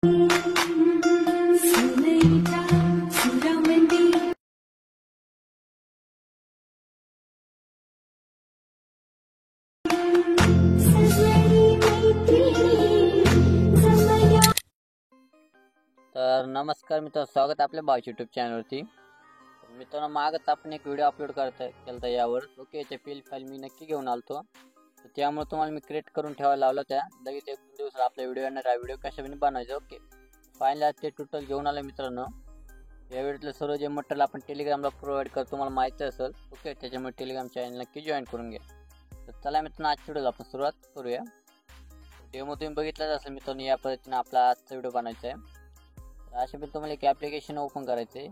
तर नमस्कार मित्रांनो, स्वागत आपल्या भाऊ यूट्यूब चॅनलवरती. मित्रांनो, मागच आपण एक व्हिडिओ अपलोड केला यावर. ओके, याच्या फाईल मी नक्की घेऊन आलतो, तर त्यामुळे तुम्हाला मी क्रिएट करून ठेवायला लावला. त्या लगेच एक दिवस आपला व्हिडिओ येणार आहे. व्हिडिओ कशाने बनवायचा. ओके, फाईल ते टोटल घेऊन आलं मित्रांनो. या व्हिडिओतलं सर्व जे मटेरियल आपण टेलिग्रामला प्रोव्हाइड करतो, तुम्हाला माहिती असेल. ओके, त्याच्यामुळे टेलिग्राम चॅनल नक्की जॉईन करून घ्या. तर चला मित्रांनो, आजच्या व्हिडिओला आपण सुरुवात करूया. डेमो तुम्ही बघितलाच असेल मित्रांनो. या पद्धतीने आपला आजचा व्हिडिओ बनायचा आहे. अशा पण तुम्हाला एक ॲप्लिकेशन ओपन करायचं आहे,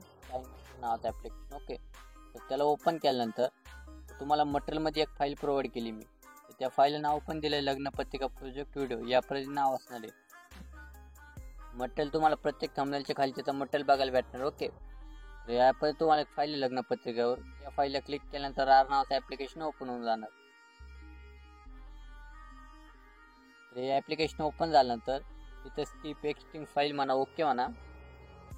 नावाचं ॲप्लिकेशन. ओके, तर त्याला ओपन केल्यानंतर तुम्हाला मटेरियलमध्ये एक फाईल प्रोव्हाइड केली मी. तर त्या फाईलला नाव पण दिलं आहे लग्नपत्रिका प्रोजेक्ट व्हिडिओ. या पद्धतीने नाव असणार आहे. मटेरियल तुम्हाला प्रत्येक थंबनेलच्या खाली त्याचं मटेरियल बघायला भेटणार. ओके, तर या पद्धतीने तुम्हाला एक फाईल आहे लग्नपत्रिकेवर. या फाईलला क्लिक केल्यानंतर आर नावाचं ॲप्लिकेशन ओपन होऊन जाणार. तर हे ॲप्लिकेशन ओपन झाल्यानंतर इथं स्किप एक्स्टिंग फाईल म्हणा, ओके म्हणा.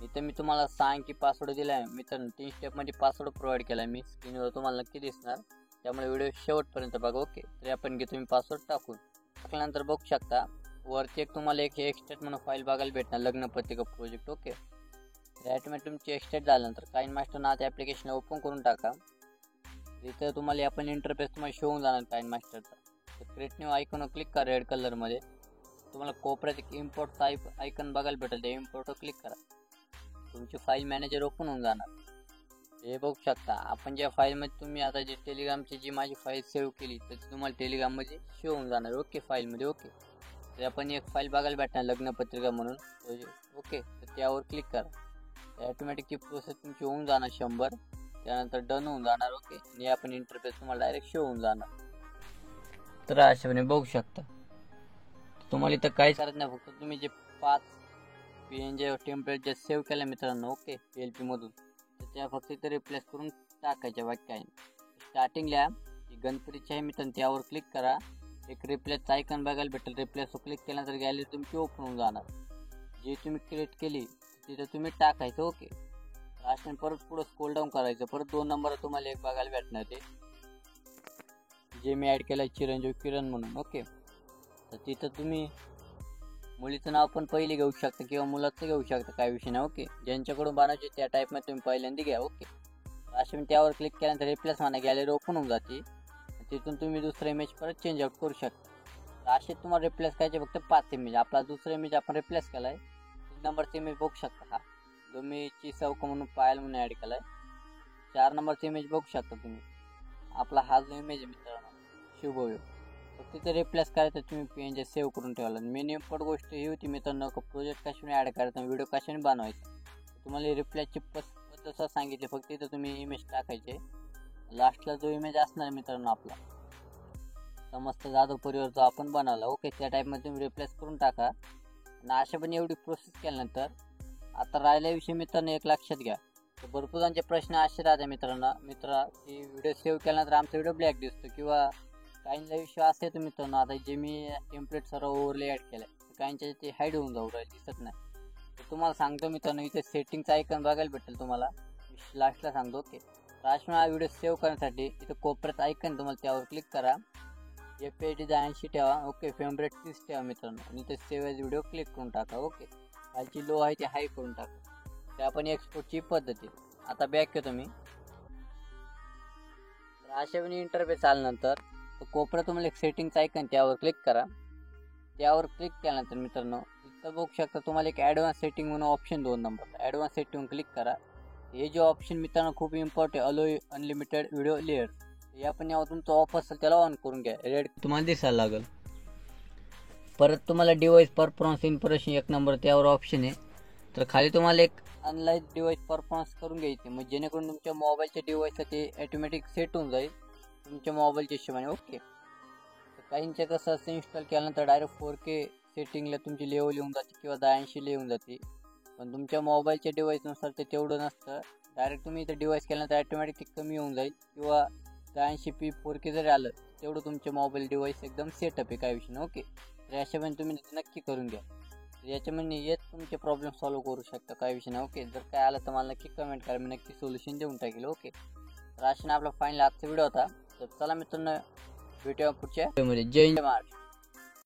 इथं मी तुम्हाला 6 अंकी पासवर्ड दिला आहे मित्रांनो. 3 स्टेपमध्ये पासवर्ड प्रोव्हाइड केला आहे मी. स्क्रीनवर तुम्हाला नक्की दिसणार, त्यामुळे व्हिडिओ शेवटपर्यंत बघा. ओके, तर आपण घेतो मी पासवर्ड टाकल्यानंतर बघू शकता वरती एक तुम्हाला एक एक्सट्रॅक्ट म्हणून फाईल बघायला भेटणार, लग्नपत्रिका प्रोजेक्ट. ओके, तर ॲटोमॅटिक तुमची एक्सट्रॅक्ट झाल्यानंतर काइनमास्टर नावाचं ॲप्लिकेशन ओपन करून टाका. इथं तुम्हाला आपण इंटरफेस तुम्हाला शो होऊन जाणार काइनमास्टरचा. तर क्रिएट न्यू आयकॉनवर क्लिक करा रेड कलरमध्ये. तुम्हाला कोपऱ्यात एक इम्पोर्ट आयकन बघायला भेटेल, ते इम्पोर्टवर क्लिक करा. तुमची फाईल मॅनेजर ओपन होऊन जाणार. हे बघू शकता आपण ज्या फाईलमध्ये तुम्ही आता जे टेलिग्रामची जी माझी फाईल सेव्ह केली तर ती तुम्हाला टेलिग्राममध्ये शो होऊन जाणार. ओके, फाईलमध्ये. ओके, तर आपण एक फाईल बघायला भेटणार लग्नपत्रिका म्हणून. ओके, तर त्यावर क्लिक करा. ॲटोमॅटिकची प्रोसेस तुमची होऊन जाणार 100. त्यानंतर डन होऊन जाणार. ओके, आणि आपण इंटरफेस तुम्हाला डायरेक्ट शो होऊन जाणार. तर अशाने बघू शकता. तुम्हाला इथं काहीच करायचं नाही, फक्त तुम्ही जे 5 PNG टेम्पलेट जे सेव्ह केलं मित्रांनो. ओके, PLP मधून, तर त्या फक्त इथं रिप्लेस करून टाकायच्या वाक्याने. स्टार्टिंगला गणपतीच्या आहे मित्रांनो, त्यावर क्लिक करा. एक रिप्लेसचा आयकन बघायला भेटेल. रिप्लेसवर क्लिक केल्यानंतर गॅलरी तुमची ओपन होऊन जाणार. जी तुम्ही क्रिएट केली तिथं तुम्ही टाकायचं. ओके, अशाने परत पुढं स्क्रोल डाऊन करायचं. परत 2 नंबर तुम्हाला एक बघायला भेटणार, ते जे मी ॲड केलं चिरंजीव किरण म्हणून. ओके, तर तिथं तुम्ही मुलीचं नाव पण पहिले घेऊ शकता किंवा मुलाचं घेऊ शकता, काय विषय नाही. ओके, ज्यांच्याकडून बनायचे त्या टाईपमध्ये तुम्ही पहिल्यांदा घ्या. ओके, असे त्यावर क्लिक केल्यानंतर रिप्लेस म्हणा गॅलरी ओपन होऊन जाते. तिथून तुम्ही दुसरा इमेज परत चेंज आउट करू शकता. असे तुम्हाला रिप्लेस करायचे फक्त 5 इमेज. आपला दुसरा इमेज आपण रिप्लेस केला आहे. 3 नंबरचा इमेज बघू शकता, हा जो मी चौक म्हणून पायल म्हणून ॲड केला आहे. 4 नंबरचा इमेज बघू शकता तुम्ही. आपला हा जो इमेज आहे मित्रांनो शुभयोग, फक्त तिथे रिप्लेस करायचं. तुम्ही PNG सेव्ह करून ठेवला. मेन इम्पॉर्टंट गोष्ट ही होती मित्रांनो, प्रोजेक्ट कशाने ॲड करायचा, व्हिडिओ कशाने बनवायचा. तुम्हाला रिप्लेसची पद्धत सांगितली. फक्त इथं तुम्ही इमेज टाकायचे. लास्टला जो इमेज असणार मित्रांनो आपला समस्त जाधव परिवार जो आपण बनवला. ओके, त्या टाईपमध्ये तुम्ही रिप्लेस करून टाका. आणि अशा पण एवढी प्रोसेस केल्यानंतर आता राहिल्याविषयी मित्रांनो एक लक्षात घ्या. तर भरपूर जणांचे प्रश्न असे राहते मित्रांनो, की व्हिडिओ सेव्ह केल्यानंतर आमचा व्हिडिओ ब्लॅक दिसतो किंवा काहींचा विषय असे येतो मित्रांनो. आता जे मी टेम्पलेट सर्व ओव्हरले ॲड केलं आहे, काहींच्या ते हाईड होऊन जाऊ राहिले, दिसत नाही. तर तुम्हाला सांगतो मित्रांनो, इथे सेटिंगचा आयकन बघायला भेटेल तुम्हाला. लास्टला सांगतो. ओके, तर अशा हा व्हिडिओ सेव्ह करण्यासाठी इथं कोपऱ्यात आयकन तुम्हाला, त्यावर क्लिक करा. FHD 80 ठेवा. ओके, फेवरेट 30 ठेवा मित्रांनो. आणि ते सेव्ह एज व्हिडिओ क्लिक करून टाका. ओके, खालची लो आहे ते हाय करून टाका. ते आपण एक्सपोर्टची पद्धती. आता बॅक येतो मी. तर अशा वेळी इंटरफेस आल्यानंतर तर कोपऱ्यात तुम्हाला एक सेटिंगचा आयकन, त्यावर क्लिक करा. त्यावर क्लिक केल्यानंतर मित्रांनो इथं बघू शकता तुम्हाला एक ॲडव्हान्स सेटिंग म्हणून option 2 number. Advance setting click करा. हे जे ऑप्शन मित्रांनो खूप इम्पॉर्टंट आहे, अलो अनलिमिटेड व्हिडिओ लेअर्स. हे आपण यावर तुमचं ऑफ असेल त्याला ऑन करून घ्या. रेड तुम्हाला दिसायला लागेल. परत तुम्हाला डिव्हाइस परफॉर्मन्स इम्प्रेशन 1 नंबर, त्यावर ऑप्शन आहे. तर खाली तुम्हाला एक अनलाइज डिव्हाइस परफॉर्मन्स करून घ्यायचे, मग जेणेकरून तुमच्या मोबाईलच्या डिव्हाइसला ते ॲटोमॅटिक सेट होऊन जाईल तुमच्या मोबाईलच्या हिशोबाने. ओके, तर काहींच्या कसं असं इन्स्टॉल केल्यानंतर डायरेक्ट 4K सेटिंगला तुमची लेवल येऊन जाते किंवा 1080 येऊन जाते. पण तुमच्या मोबाईलच्या डिव्हाइसनुसार ते तेवढं नसतं. डायरेक्ट तुम्ही इथं डिव्हाइस केल्यानंतर ॲटोमॅटिक ते कमी होऊन जाईल किंवा 1080p 4K जरी आलं तेवढं तुमच्या मोबाईल डिव्हाइस एकदम सेटअप आहे, काय विषय नाही. ओके, तर अशा पण तुम्ही नक्की करून घ्या. याच्यामध्ये येत तुमचे प्रॉब्लेम सॉल्व्ह करू शकता, काही विषय नाही. ओके, जर काय आलं तर मला नक्की कमेंट करा, मी नक्की सोल्युशन देऊन टाकेल. ओके, तर अशाने आपला फायनल आजचा व्हिडिओ होता. तर चला मित्रांनो, भेटूया पुढच्या व्हिडिओमध्ये. जय महाराष्ट्र.